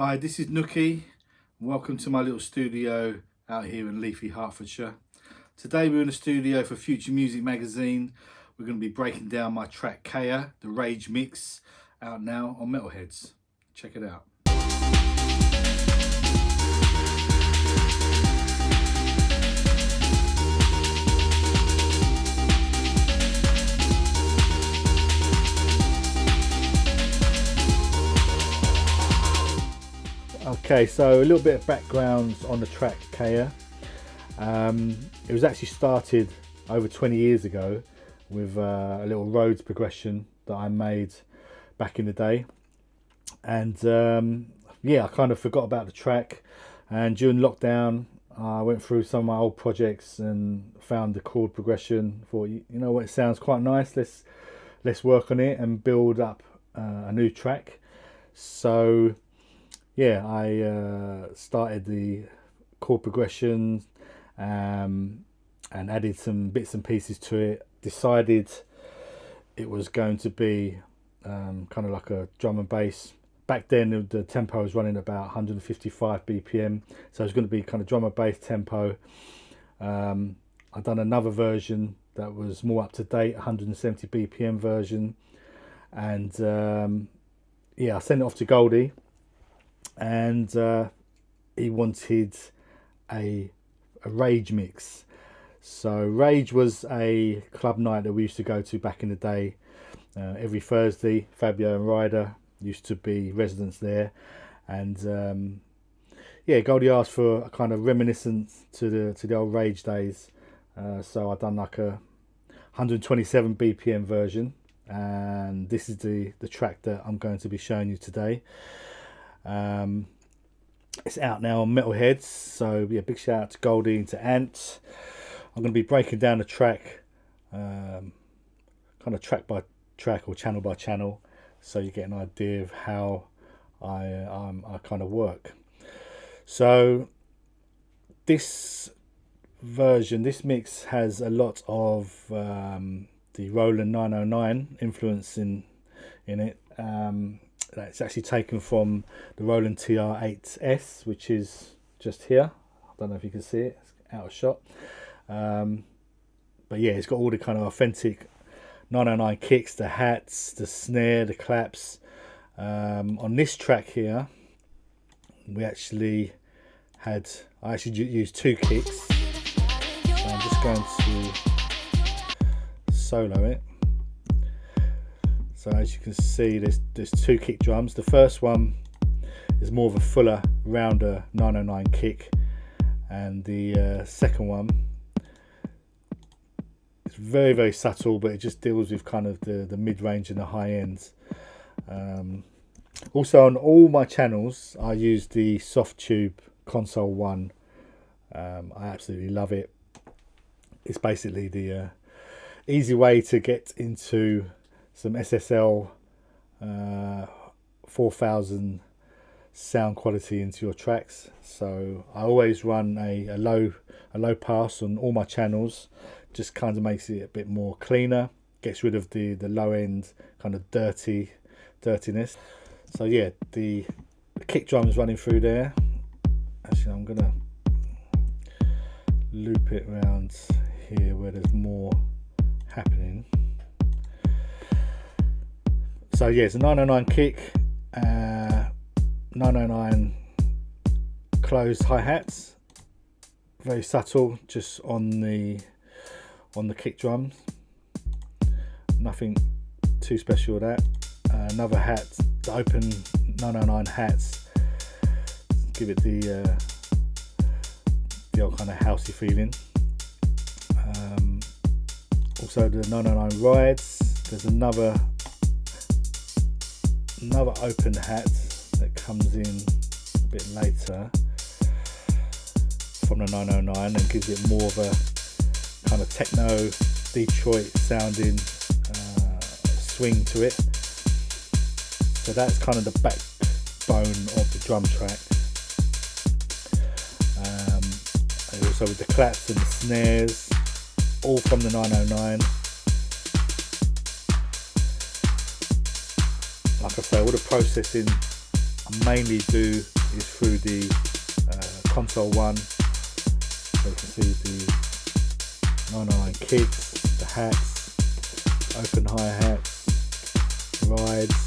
Hi, this is Nookie. Welcome to my little studio out here in leafy Hertfordshire. Today we're in the studio for Future Music magazine. We're going to be breaking down my track Kaeya, the Rage mix, out now on Metalheadz. Check it out. Okay, so a little bit of background on the track Kaeya. It was actually started over 20 years ago with a little Rhodes progression that I made back in the day. And yeah, I kind of forgot about the track. And during lockdown, I went through some of my old projects and found the chord progression. Thought, you know what, it sounds quite nice. Let's work on it and build up a new track. So yeah, I started the chord progression and added some bits and pieces to it. Decided it was going to be kind of like a drum and bass. Back then the tempo was running about 155 BPM, so it was going to be kind of drum and bass tempo. I've done another version that was more up to date, 170 BPM version, and yeah, I sent it off to Goldie. And he wanted a Rage mix. So Rage was a club night that we used to go to back in the day. Every Thursday, Fabio and Grooverider used to be residents there. And yeah, Goldie asked for a kind of reminiscence to the old Rage days. So I've done like a 127 BPM version. And this is the track that I'm going to be showing you today. It's out now on Metalheadz, so yeah, big shout out to Goldie and to Ant. I'm going to be breaking down the track kind of track by track or channel by channel, so you get an idea of how I kind of work. So this mix has a lot of the Roland 909 influence in it. It's actually taken from the Roland TR-8S, which is just here. I don't know if you can see it, it's out of shot. But yeah, it's got all the kind of authentic 909 kicks, the hats, the snare, the claps. On this track here, I actually used two kicks. So I'm just going to solo it. So as you can see, there's two kick drums. The first one is more of a fuller, rounder 909 kick, and the second one is very, very subtle, but it just deals with kind of the mid-range and the high ends. Also on all my channels, I use the Soft Tube Console 1. I absolutely love it. It's basically the easy way to get into some SSL 4000 sound quality into your tracks. So I always run a low pass on all my channels. Just kind of makes it a bit more cleaner, gets rid of the low end kind of dirtiness. So yeah, the kick drum is running through there. Actually, I'm gonna loop it around here where there's more happening. So yeah, it's a 909 kick, 909 closed hi-hats, very subtle, just on the kick drums. Nothing too special with that. Another hat, the open 909 hats, give it the old kind of housey feeling. Also the 909 rides. There's another open hat that comes in a bit later from the 909 and gives it more of a kind of techno Detroit sounding swing to it. So that's kind of the backbone of the drum track. And also with the claps and the snares, all from the 909. Like I say, all the processing mainly do is through the console one. So you can see the 909 kicks, the hats, open hi-hats, rides,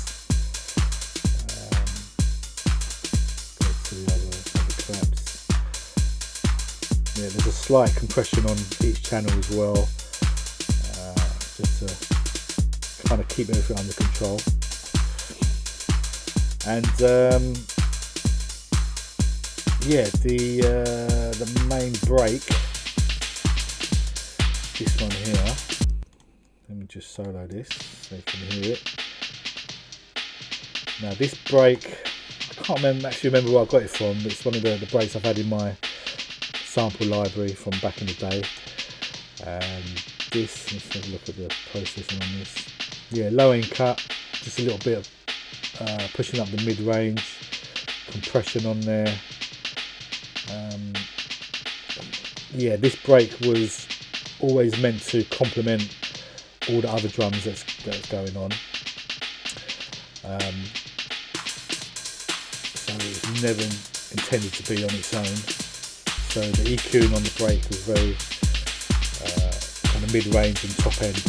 go to the other claps. Yeah, there's a slight compression on each channel as well, just to kind of keep everything under control. And yeah, the main break, this one here, let me just solo this so you can hear it. Now this break, I can't actually remember where I got it from, but it's one of the breaks I've had in my sample library from back in the day. And this, let's have a look at the processing on this. Yeah, low end cut, just a little bit of pushing up the mid-range, compression on there. Yeah, this break was always meant to complement all the other drums that's going on. So it was never intended to be on its own. So the EQing on the break was very kind of mid-range and top end,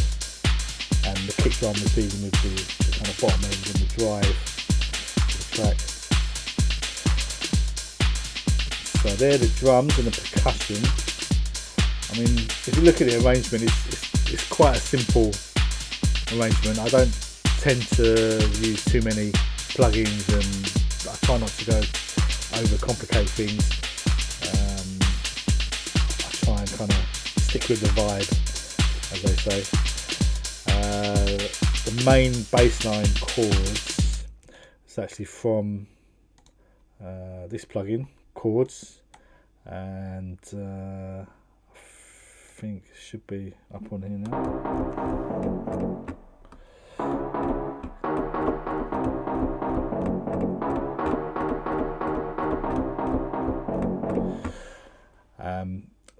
and the kick drum was dealing with the kind of bottom end and the drive of the track. So there are the drums and the percussion. I mean, if you look at the arrangement, it's quite a simple arrangement. I don't tend to use too many plugins, and I try not to go overcomplicate things. I try and kind of stick with the vibe, as they say. The main bassline chords is actually from this plugin, Chords, and I think it should be up on here now.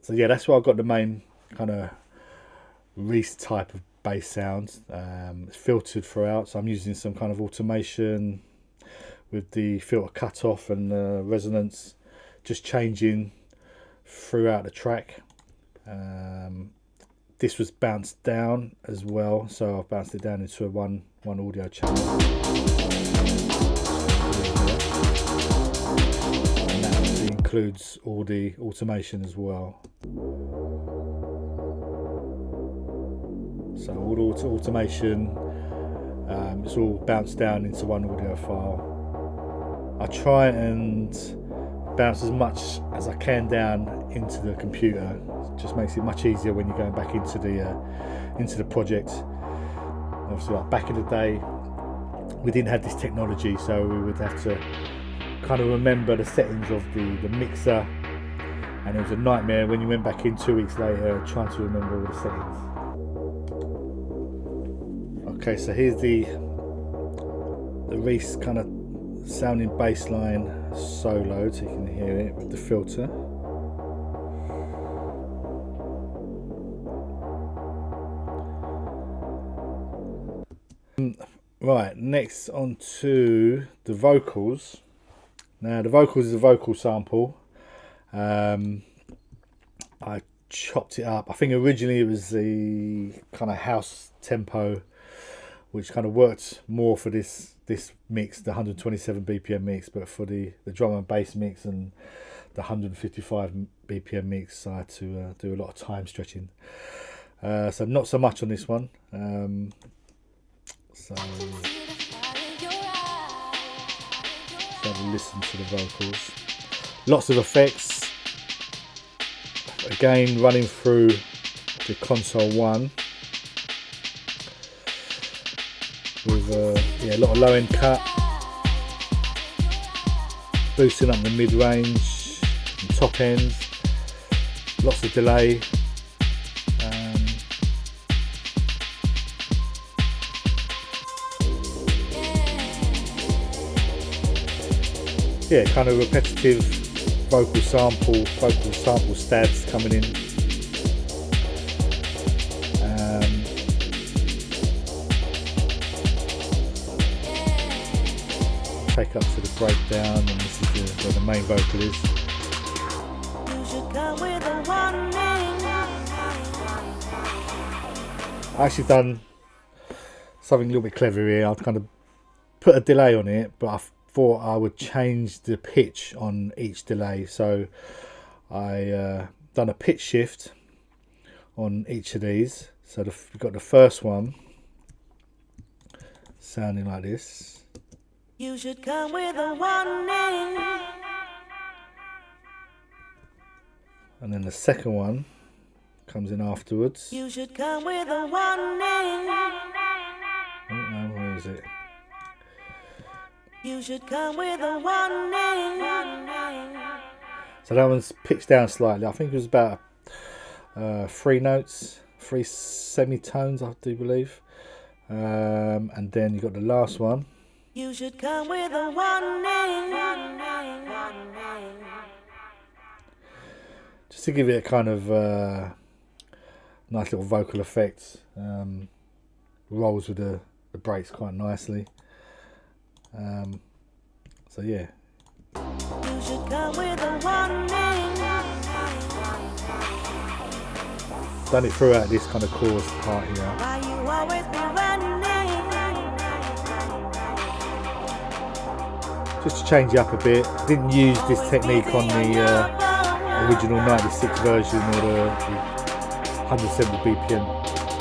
So yeah, that's where I got the main kind of Reese type of bass sound. It's filtered throughout, so I'm using some kind of automation with the filter cutoff and resonance just changing throughout the track. This was bounced down as well, so I've bounced it down into a one audio channel. And that actually includes all the automation as well. So all the automation, it's all bounced down into one audio file. I try and bounce as much as I can down into the computer. It just makes it much easier when you're going back into the project. Obviously, like back in the day, we didn't have this technology, so we would have to kind of remember the settings of the mixer, and it was a nightmare when you went back in 2 weeks later trying to remember all the settings. Okay, so here's the Reese kind of sounding bass line solo, so you can hear it with the filter. Right, next on to the vocals. Now the vocals is a vocal sample. I chopped it up. I think originally it was the kind of house tempo, which kind of worked more for this mix, the 127 BPM mix, but for the drum and bass mix and the 155 BPM mix, I had to do a lot of time stretching. So not so much on this one. So let's have a listen to the vocals. Lots of effects. Again, running through the console one. With a lot of low end cut, boosting up the mid range and top end, lots of delay. Yeah, kind of repetitive vocal sample stabs coming in. take up to the breakdown, and this is where the main vocal is. I actually done something a little bit clever here. I've kind of put a delay on it, but I thought I would change the pitch on each delay. So I done a pitch shift on each of these. So we've got the first one sounding like this. You should come with a warning. And then the second one comes in afterwards. You should come with a warning. Oh no, where is it? You should come with a warning. So that one's pitched down slightly. I think it was about 3 notes, 3 semitones, I do believe. And then you got the last one. You should come with a warning. Just to give it a kind of nice little vocal effect. Rolls with the breaks quite nicely. So yeah. You should come with a warning. Done it throughout this kind of chorus part here. Why you always be running? Just to change it up a bit. Didn't use this technique on the original 96 version or the 170 BPM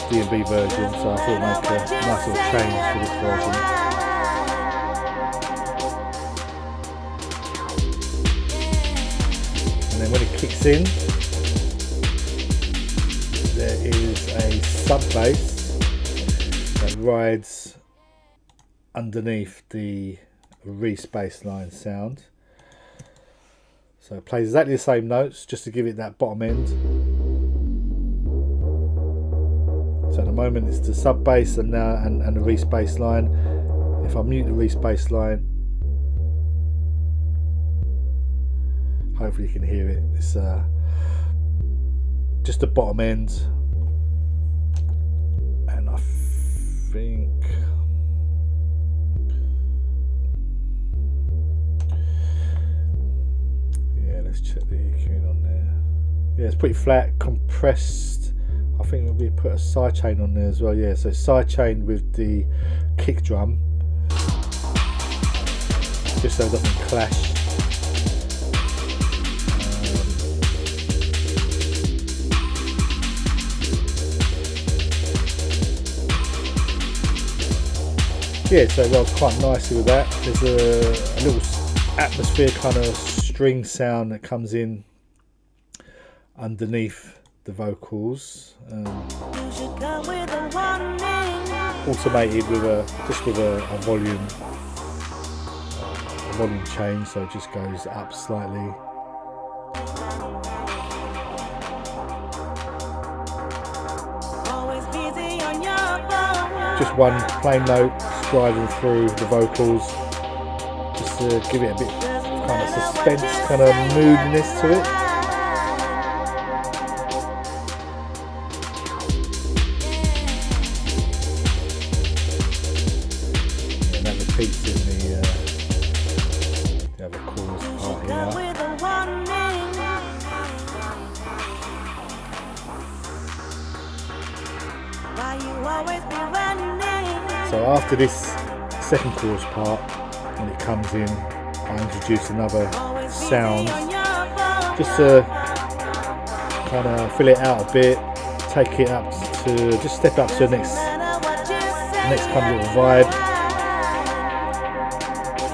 D&B version, so I thought I'd make a nice little change for this version. And then when it kicks in, there is a sub bass that rides underneath the Reese bass line sound. So it plays exactly the same notes just to give it that bottom end. So at the moment it's the sub bass and the Reese bass line. If I mute the Reese bass line, hopefully you can hear it. It's just the bottom end, and I think let's check the EQing on there. Yeah, it's pretty flat, compressed. I think we'll put a sidechain on there as well. Yeah, so sidechain with the kick drum, just so it doesn't clash. Yeah, so it rolls quite nicely with that. There's a little atmosphere kind of string sound that comes in underneath the vocals, automated with a volume change, so it just goes up slightly. Just one plain note driving through the vocals, just to give it a bit kind of suspense, kind of moodiness to it. And that repeats in the other chorus part here. So after this second chorus part, when it comes in, I introduce another sound just to kind of fill it out a bit, take it up to, just step up to the next kind of little vibe.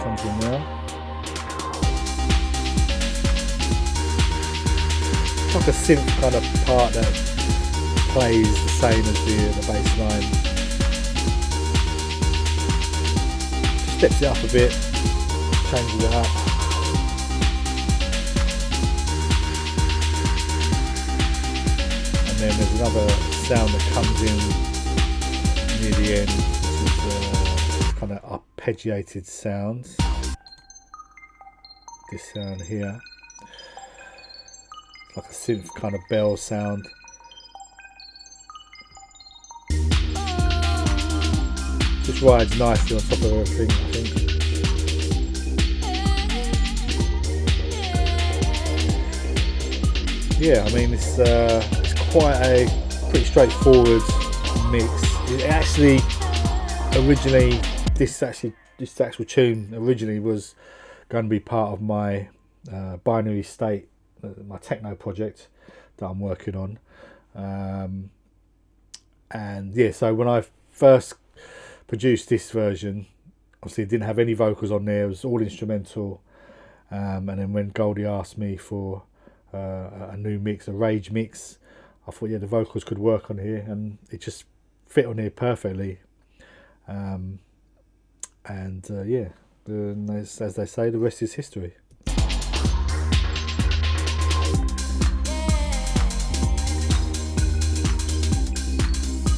Comes in now. It's like a synth kind of part that plays the same as the bass line. Steps it up a bit, changes it up. And then there's another sound that comes in near the end, which is kind of arpeggiated sound. This sound here. It's like a synth kind of bell sound. Just rides nicely on top of everything, I think. yeah, I mean it's quite a pretty straightforward mix. It actually originally this actual tune originally was going to be part of my binary state, my techno project that I'm working on, and yeah, so when I first produced this version, obviously it didn't have any vocals on there, it was all instrumental, and then when Goldie asked me for a new mix, a rage mix, I thought, yeah, the vocals could work on here, and it just fit on here perfectly. Yeah, as they say, the rest is history.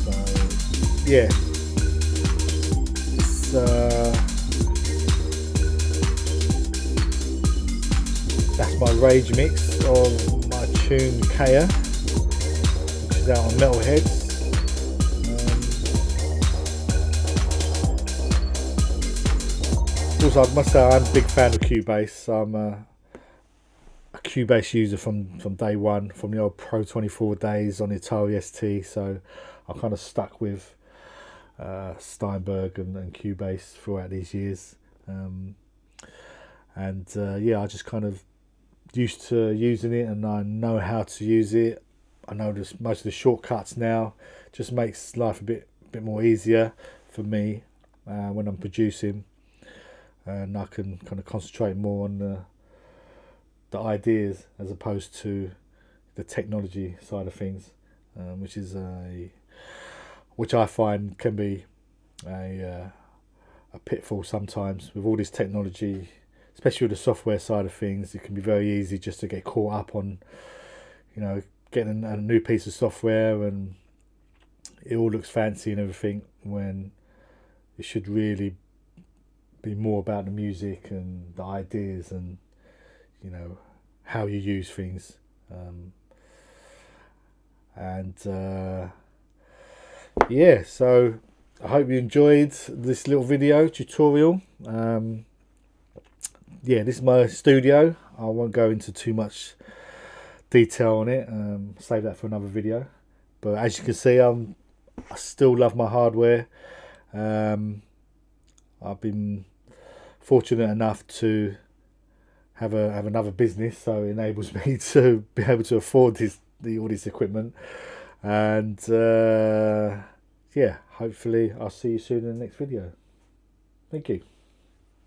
So yeah, that's my rage mix of my tune Kaeya, which is out on Metalheadz. Also, I must say I'm a big fan of Cubase. I'm a Cubase user from day one, from the old Pro 24 days on the Atari ST. So I kind of stuck with Steinberg and Cubase throughout these years. Yeah, I just kind of used to using it, and I know how to use it. I know most of the shortcuts now. Just makes life a bit more easier for me when I'm producing. And I can kind of concentrate more on the ideas as opposed to the technology side of things, which I find can be a pitfall sometimes with all this technology, especially with the software side of things. It can be very easy just to get caught up on, getting a new piece of software and it all looks fancy and everything, when it should really be more about the music and the ideas and how you use things. Yeah, so I hope you enjoyed this little video tutorial. Yeah, this is my studio. I won't go into too much detail on it, save that for another video. But as you can see, I still love my hardware. I've been fortunate enough to have another business, so it enables me to be able to afford all this equipment. And yeah, hopefully I'll see you soon in the next video. Thank you.